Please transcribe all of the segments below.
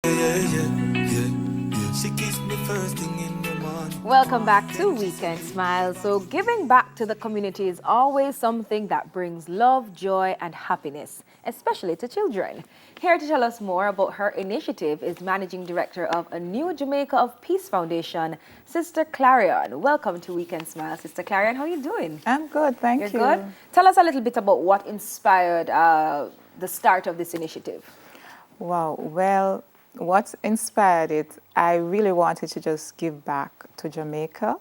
She keeps me first thing in the morning. Welcome back to Weekend Smile. So giving back to the community is always something that brings love, joy, and happiness, especially to children. Here to tell us more about her initiative is Managing Director of a New Jamaica of Peace Foundation, Sister Clarion. Welcome to Weekend Smile. Sister Clarion, how are you doing? I'm good, thank you. You're good? Tell us a little bit about what inspired the start of this initiative. Wow, well, what inspired it, I really wanted to just give back to Jamaica.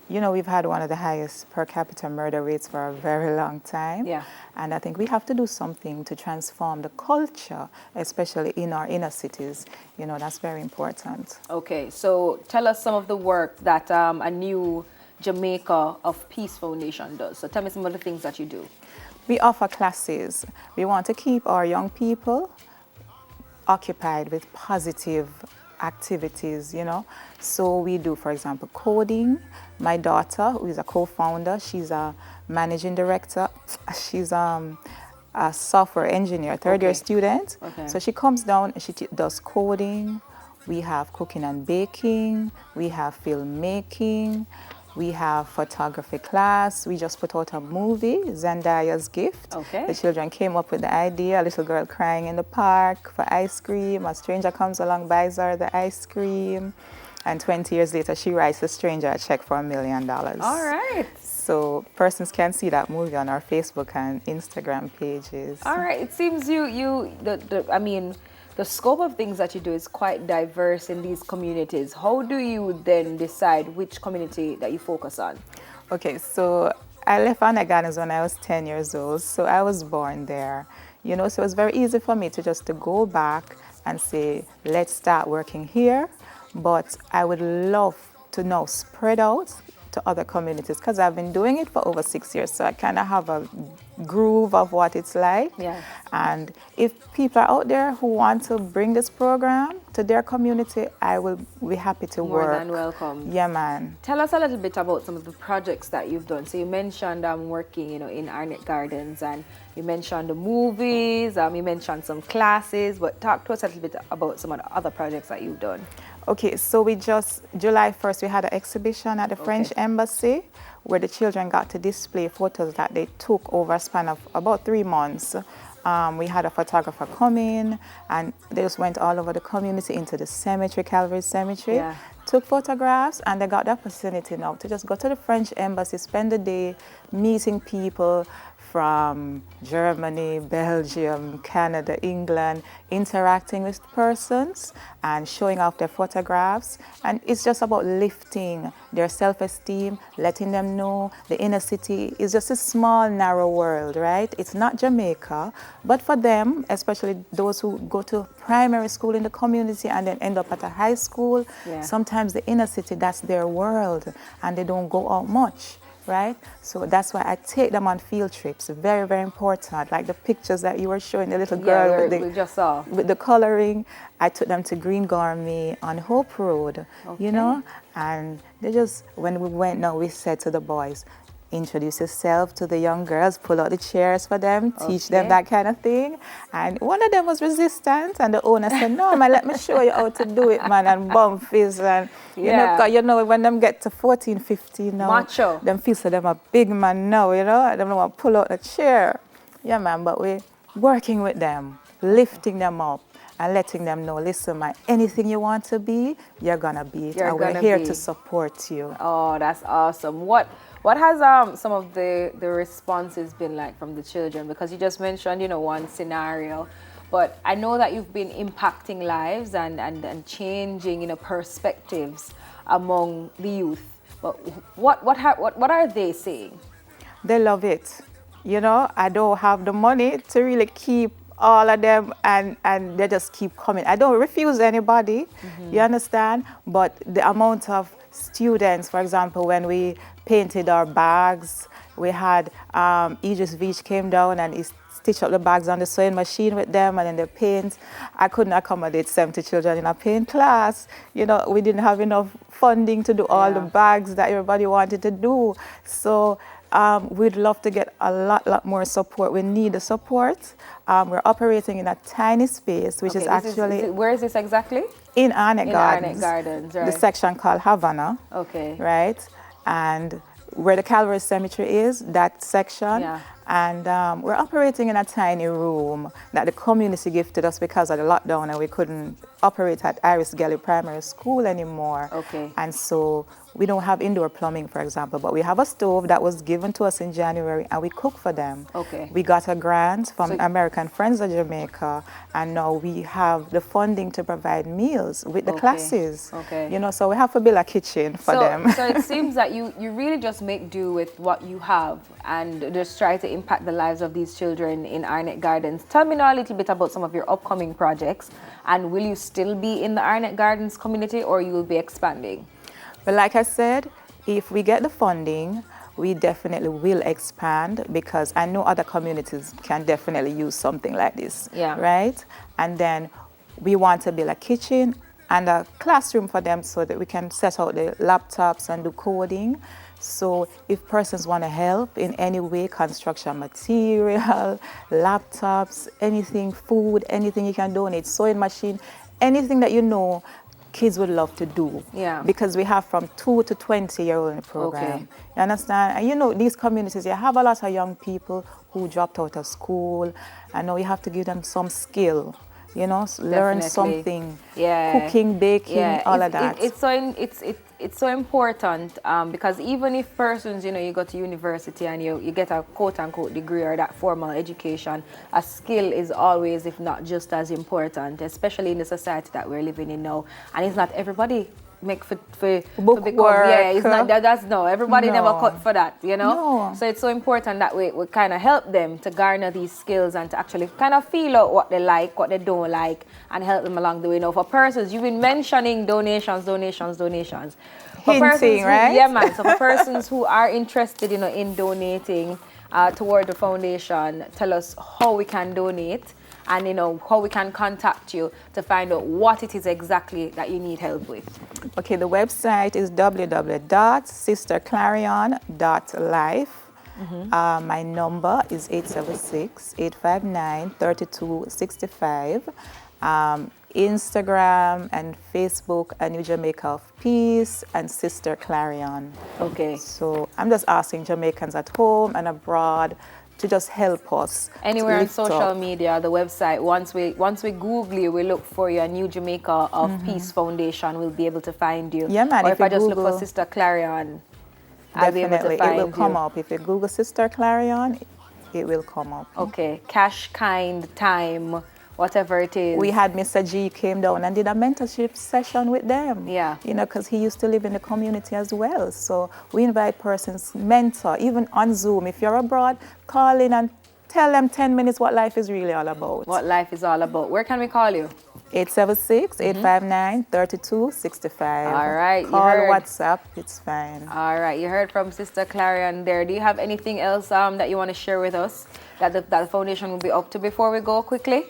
We've had one of the highest per capita murder rates for a very long time. Yeah. And I think we have to do something to transform the culture, especially in our inner cities. That's very important. Okay, so tell us some of the work that a New Jamaica of Peace Foundation does. So tell me some of the things that you do. We offer classes. We want to keep our young people occupied with positive activities, So we do, for example, coding. My daughter, who is a co-founder, she's a managing director. She's a software engineer, third-year student. Okay. So she comes down and she does coding. We have cooking and baking. We have filmmaking. We have photography class. We just put out a movie, Zendaya's Gift. Okay. The children came up with the idea, a little girl crying in the park for ice cream. A stranger comes along, buys her the ice cream. And 20 years later, she writes the stranger a check for $1 million. All right. So persons can see that movie on our Facebook and Instagram pages. All right. It seems the scope of things that you do is quite diverse in these communities. How do you then decide which community that you focus on? Okay, so I left Anaganas when I was 10 years old, so I was born there. So it was very easy for me to go back and say, let's start working here. But I would love to now spread out to other communities because I've been doing it for over 6 years, so I kind of have a groove of what it's like. Yeah. And if people are out there who want to bring this program to their community, I will be happy to work. More than welcome. Yeah, man. Tell us a little bit about some of the projects that you've done. So you mentioned working, in Arnett Gardens, and you mentioned the movies, you mentioned some classes, but talk to us a little bit about some of the other projects that you've done. Okay, so July 1st, we had an exhibition at the French Embassy where the children got to display photos that they took over a span of about 3 months. We had a photographer come in and they just went all over the community into the cemetery, Calvary Cemetery, took photographs, and they got the opportunity now to just go to the French Embassy, spend the day meeting people from Germany, Belgium, Canada, England, interacting with persons and showing off their photographs. And it's just about lifting their self-esteem, letting them know the inner city is just a small, narrow world, right? It's not Jamaica, but for them, especially those who go to primary school in the community and then end up at a high school, sometimes the inner city, that's their world, and they don't go out much. Right? So that's why I take them on field trips. Very, very important. Like the pictures that you were showing, the little girl we just saw. With the coloring. I took them to Green Gourmet on Hope Road, and they just, when we went now, we said to the boys, introduce yourself to the young girls, pull out the chairs for them, teach them that kind of thing. And one of them was resistant, and the owner said, no, man, let me show you how to do it, man, and bump fist. And, when them get to 14, 15 now, macho. Them feel so them a big man now, I don't want to pull out the chair. Yeah, man, but we're working with them, lifting them up, and letting them know, listen, man, anything you want to be, you're going to be it. And we're here to support you. Oh, that's awesome. What has some of the responses been like from the children? Because you just mentioned, one scenario, but I know that you've been impacting lives and changing, perspectives among the youth. But what are they saying? They love it. I don't have the money to really keep all of them, and they just keep coming. I don't refuse anybody, you understand? But the amount of students, for example, when we painted our bags, we had Idris Veach came down and he stitched up the bags on the sewing machine with them, and then they paint. I couldn't accommodate 70 children in a paint class. We didn't have enough funding to do all the bags that everybody wanted to do. So We'd love to get a lot more support. We need the support. We're operating in a tiny space, which Okay, is actually where is this exactly? in Arnett In Gardens. Arnett Gardens, The right. section called Havana. Okay. Right? And where the Calvary Cemetery is, that section. Yeah. And we're operating in a tiny room that the community gifted us because of the lockdown, and we couldn't operate at Iris Gelly Primary School anymore. Okay. And so we don't have indoor plumbing, for example, but we have a stove that was given to us in January, and we cook for them. Okay. We got a grant from American Friends of Jamaica, and now we have the funding to provide meals with the classes. Okay. You know, so we have to build a kitchen for them. So it seems that you really just make do with what you have and just try to impact the lives of these children in Arnett Gardens. Tell me now a little bit about some of your upcoming projects, and will you still be in the Arnett Gardens community, or you will be expanding? But like I said, if we get the funding, we definitely will expand, because I know other communities can definitely use something like this. Yeah. Right? And then we want to build a kitchen and a classroom for them so that we can set out the laptops and do coding. So if persons want to help in any way, construction material, laptops, anything, food, anything you can donate, sewing machine, anything that you know kids would love to do. Yeah. Because we have from 2 to 20-year-old in the program. Okay. You understand? And you know, these communities, you have a lot of young people who dropped out of school, and now you have to give them some skill. You know, learn something. Yeah. Cooking, baking, all of that. It's so important because even if persons, you know, you go to university and you get a quote-unquote degree or that formal education, a skill is always, if not just as important, especially in the society that we're living in now. And it's not everybody make for book become, work. yeah, it's not that's no everybody No. never cut for that, you know. No. So it's so important that we kind of help them to garner these skills and to actually kind of feel out what they like, what they don't like, and help them along the way. Now, for persons, you've been mentioning donations. For Hinting, persons who, right? yeah, man. So for persons who are interested, you know, in donating toward the foundation, tell us how we can donate. And, you know, how we can contact you to find out what it is exactly that you need help with. Okay, the website is www.sisterclarion.life. My number is 876-859-3265. Instagram and Facebook, A New Jamaica of Peace and Sister Clarion. Okay. So I'm just asking Jamaicans at home and abroad to just help us. Anywhere on lift social up. media, the website, once we Google you, we look for you, a New Jamaica of Peace Foundation, we'll be able to find you. Yeah, man, or if if I you just Google, look for Sister Clarion, I'll be able to definitely, find it will come you. up. If you Google Sister Clarion, it will come up. Okay, cash, kind, time, whatever it is. We had Mr. G came down and did a mentorship session with them. Yeah. You know, because he used to live in the community as well. So we invite persons, mentor, even on Zoom. If you're abroad, call in and tell them 10 minutes what life is really all about. What life is all about. Where can we call you? 876-859-3265. All right, you Call, heard. WhatsApp, it's fine. All right, you heard from Sister Clarion there. Do you have anything else that you want to share with us that the foundation will be up to before we go quickly?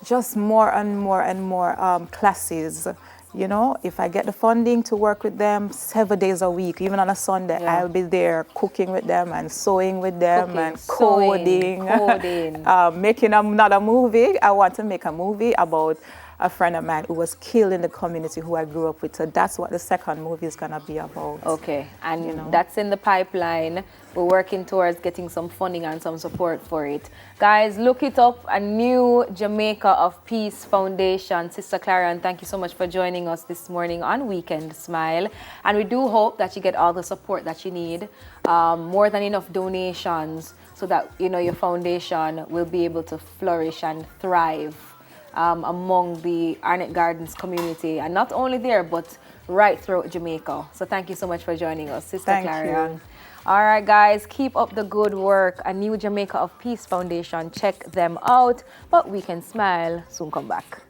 Just more and more classes. You know, if I get the funding to work with them 7 days a week, even on a Sunday, Yeah. I'll be there cooking with them and sewing with them Cooking, and sewing, coding. coding. Making another movie. I want to make a movie about a friend of mine who was killed in the community who I grew up with. So that's what the second movie is going to be about. Okay, and You know. that's in the pipeline. We're working towards getting some funding and some support for it. Guys, look it up, A New Jamaica of Peace Foundation. Sister Clarion, thank you so much for joining us this morning on Weekend Smile. And we do hope that you get all the support that you need, more than enough donations, so that, you know, your foundation will be able to flourish and thrive among the Arnett Gardens community, and not only there, but right throughout Jamaica. So thank you so much for joining us, Sister Thank Clarion. you. All right, guys, keep up the good work. A New Jamaica of Peace Foundation, check them out. But We Can Smile soon come back.